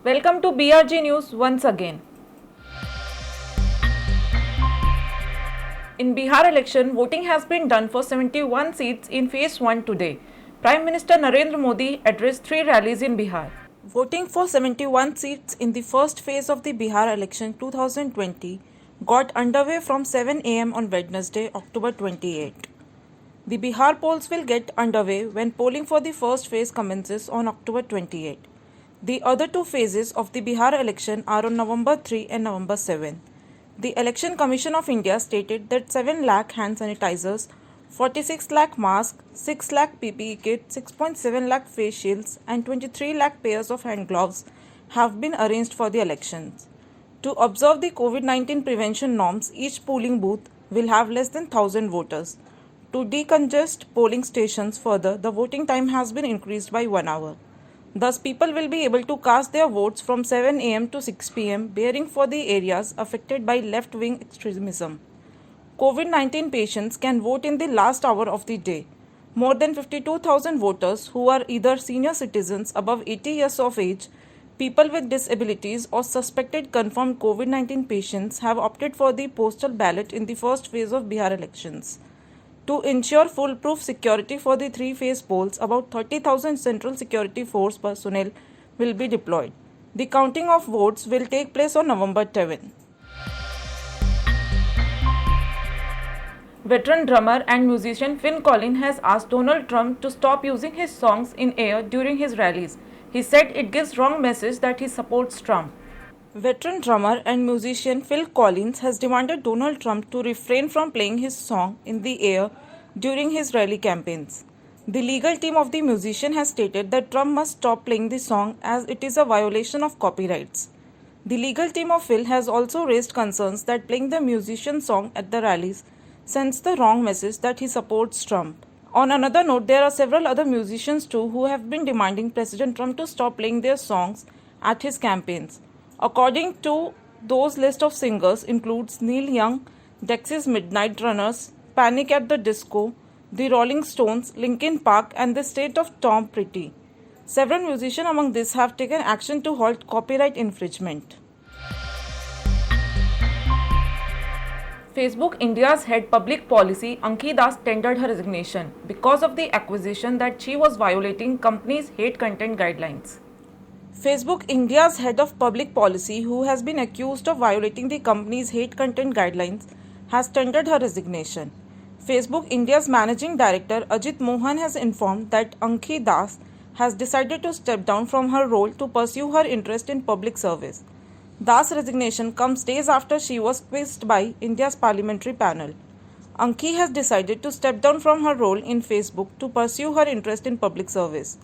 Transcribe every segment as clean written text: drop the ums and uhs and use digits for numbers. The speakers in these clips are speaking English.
Welcome to BRG News once again. In Bihar election, voting has been done for 71 seats in phase 1 today. Prime Minister Narendra Modi addressed 3 rallies in Bihar. Voting for 71 seats in the first phase of the Bihar election 2020 got underway from 7 am on Wednesday, October 28. The Bihar polls will get underway when polling for the first phase commences on October 28. The other two phases of the Bihar election are on November 3 and November 7. The Election Commission of India stated that 7 lakh hand sanitizers, 46 lakh masks, 6 lakh PPE kits, 6.7 lakh face shields and 23 lakh pairs of hand gloves have been arranged for the elections. To observe the COVID-19 prevention norms, each polling booth will have less than 1,000 voters. To decongest polling stations further, the voting time has been increased by 1 hour. Thus, people will be able to cast their votes from 7 am to 6 pm, bearing for the areas affected by left-wing extremism. COVID-19 patients can vote in the last hour of the day. More than 52,000 voters who are either senior citizens above 80 years of age, people with disabilities or suspected confirmed COVID-19 patients have opted for the postal ballot in the first phase of Bihar elections. To ensure foolproof security for the three-phase polls, about 30,000 Central Security Force personnel will be deployed. The counting of votes will take place on November 7. Veteran drummer and musician Phil Collins has asked Donald Trump to stop using his songs in air during his rallies. He said it gives wrong message that he supports Trump. Veteran drummer and musician Phil Collins has demanded Donald Trump to refrain from playing his song in the air during his rally campaigns. The legal team of the musician has stated that Trump must stop playing the song as it is a violation of copyrights. The legal team of Phil has also raised concerns that playing the musician's song at the rallies sends the wrong message that he supports Trump. On another note, there are several other musicians too who have been demanding President Trump to stop playing their songs at his campaigns. According to those list of singers includes Neil Young, Dexys Midnight Runners, Panic at the Disco, The Rolling Stones, Linkin Park and the State of Tom Petty. Several musicians among these have taken action to halt copyright infringement. Facebook India's head public policy Ankhi Das tendered her resignation because of the accusation that she was violating company's hate content guidelines. Facebook India's head of public policy, who has been accused of violating the company's hate content guidelines, has tendered her resignation. Facebook India's managing director Ajit Mohan has informed that Ankhi Das has decided to step down from her role to pursue her interest in public service. Das' resignation comes days after she was quizzed by India's parliamentary panel. Ankhi has decided to step down from her role in Facebook to pursue her interest in public service.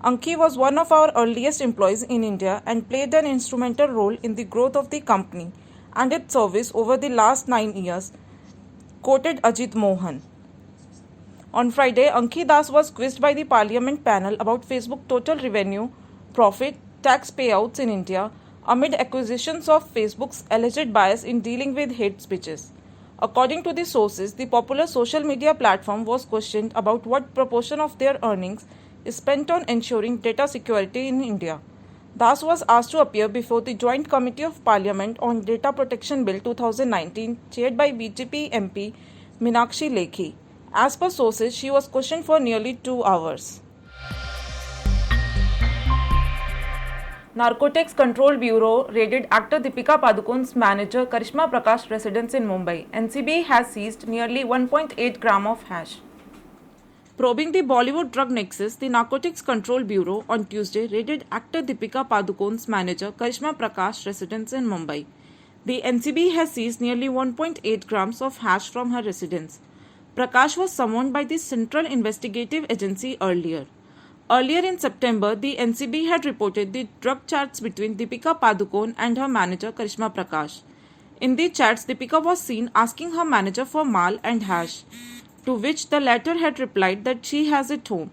Ankhi was one of our earliest employees in India and played an instrumental role in the growth of the company and its service over the last 9 years, quoted Ajit Mohan. On Friday, Ankhi Das was quizzed by the parliament panel about Facebook total revenue, profit, tax payouts in India amid accusations of Facebook's alleged bias in dealing with hate speeches. According to the sources, the popular social media platform was questioned about what proportion of their earnings is spent on ensuring data security in India. Das was asked to appear before the Joint Committee of Parliament on Data Protection Bill 2019, chaired by BJP MP Meenakshi Lekhi. As per sources, she was questioned for nearly 2 hours. Narcotics Control Bureau raided actor Deepika Padukone's manager Karishma Prakash residence in Mumbai. NCB has seized nearly 1.8 gram of hash. Probing the Bollywood drug nexus, the Narcotics Control Bureau on Tuesday raided actor Deepika Padukone's manager Karishma Prakash residence in Mumbai. The NCB has seized nearly 1.8 grams of hash from her residence. Prakash was summoned by the Central Investigative Agency earlier. Earlier in September, the NCB had reported the drug chats between Deepika Padukone and her manager Karishma Prakash. In the chats, Deepika was seen asking her manager for mal and hash, to which the latter had replied that she has it home.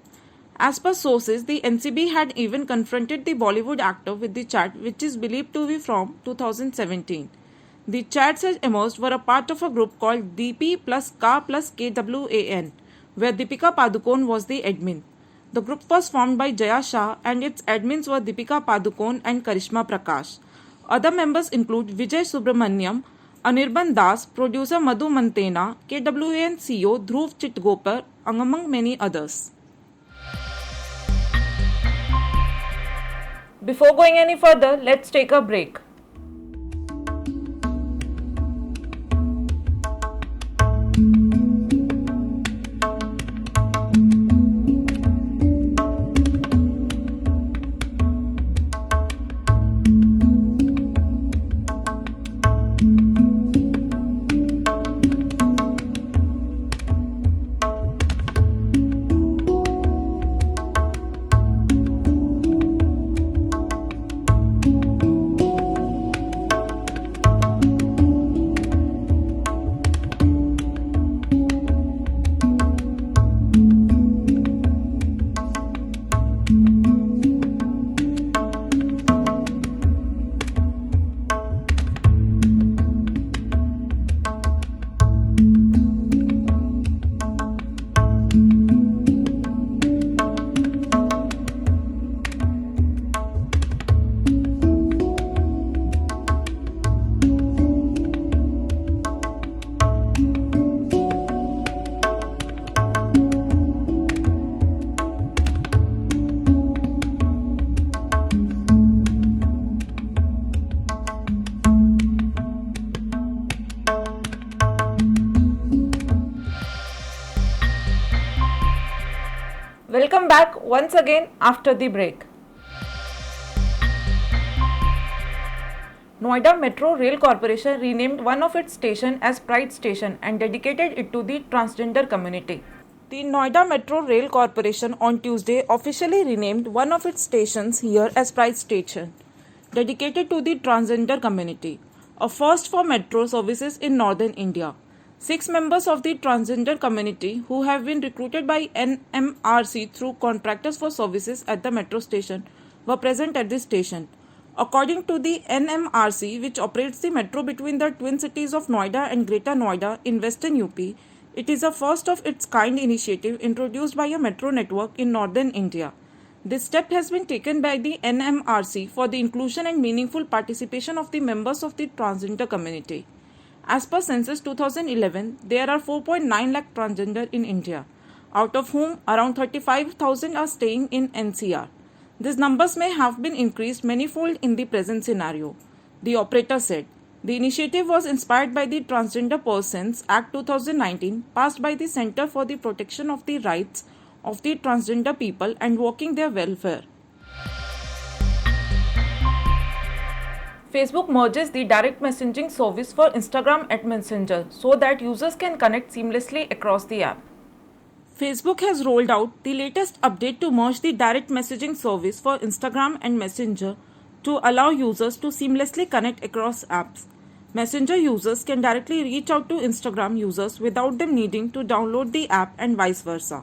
As per sources, the NCB had even confronted the Bollywood actor with the chat, which is believed to be from 2017. The chats that emerged were a part of a group called DP plus K plus KWAN, where Deepika Padukone was the admin. The group was formed by Jaya Shah and its admins were Deepika Padukone and Karishma Prakash. Other members include Vijay Subramaniam, Anirban Das, producer Madhu Mantena, KWAN CEO Dhruv Chitgopar, among many others. Before going any further, let's take a break. Welcome back once again after the break. Noida Metro Rail Corporation renamed one of its stations as Pride Station and dedicated it to the transgender community. The Noida Metro Rail Corporation on Tuesday officially renamed one of its stations here as Pride Station, dedicated to the transgender community, a first for metro services in northern India. 6 members of the transgender community who have been recruited by NMRC through contractors for services at the metro station were present at the station. According to the NMRC, which operates the metro between the twin cities of Noida and Greater Noida in western UP, it is a first of its kind initiative introduced by a metro network in northern India. This step has been taken by the NMRC for the inclusion and meaningful participation of the members of the transgender community. As per Census 2011, there are 4.9 lakh transgender in India, out of whom around 35,000 are staying in NCR. These numbers may have been increased manifold in the present scenario. The operator said, the initiative was inspired by the Transgender Persons Act 2019 passed by the Center for the Protection of the Rights of the Transgender People and Working Their Welfare. Facebook merges the direct messaging service for Instagram and Messenger so that users can connect seamlessly across the app. Facebook has rolled out the latest update to merge the direct messaging service for Instagram and Messenger to allow users to seamlessly connect across apps. Messenger users can directly reach out to Instagram users without them needing to download the app and vice versa.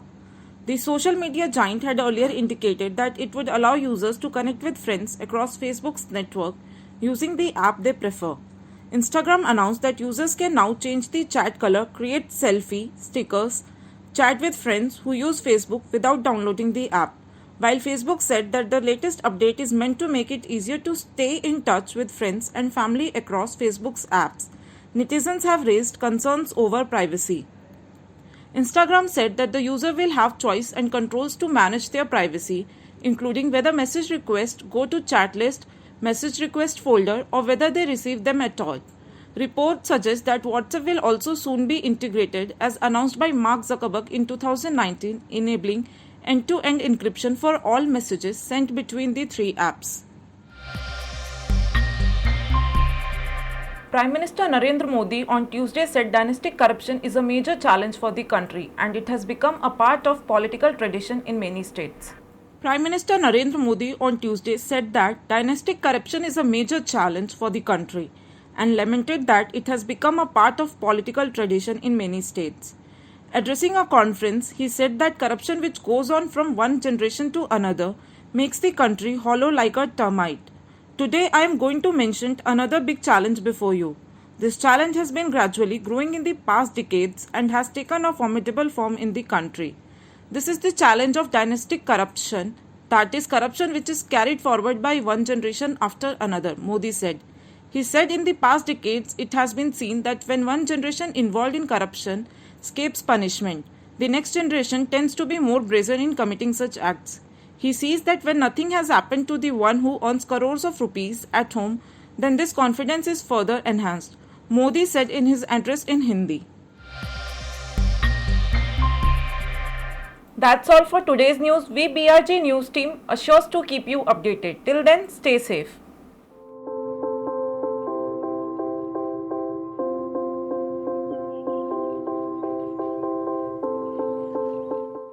The social media giant had earlier indicated that it would allow users to connect with friends across Facebook's network using the app they prefer. Instagram announced that users can now change the chat color, create selfie, stickers, chat with friends who use Facebook without downloading the app, while Facebook said that the latest update is meant to make it easier to stay in touch with friends and family across Facebook's apps. Netizens have raised concerns over privacy. Instagram said that the user will have choice and controls to manage their privacy, including whether message requests go to chat list, message request folder, or whether they receive them at all. Reports suggest that WhatsApp will also soon be integrated as announced by Mark Zuckerberg in 2019, enabling end-to-end encryption for all messages sent between the three apps. Prime Minister Narendra Modi on Tuesday said dynastic corruption is a major challenge for the country and it has become a part of political tradition in many states. Prime Minister Narendra Modi on Tuesday said that dynastic corruption is a major challenge for the country and lamented that it has become a part of political tradition in many states. Addressing a conference, he said that corruption which goes on from one generation to another makes the country hollow like a termite. Today I am going to mention another big challenge before you. This challenge has been gradually growing in the past decades and has taken a formidable form in the country. This is the challenge of dynastic corruption, that is, corruption which is carried forward by one generation after another, Modi said. He said in the past decades, it has been seen that when one generation involved in corruption escapes punishment, the next generation tends to be more brazen in committing such acts. He sees that when nothing has happened to the one who earns crores of rupees at home, then this confidence is further enhanced, Modi said in his address in Hindi. That's all for today's news. We BRG News team assures to keep you updated. Till then, stay safe.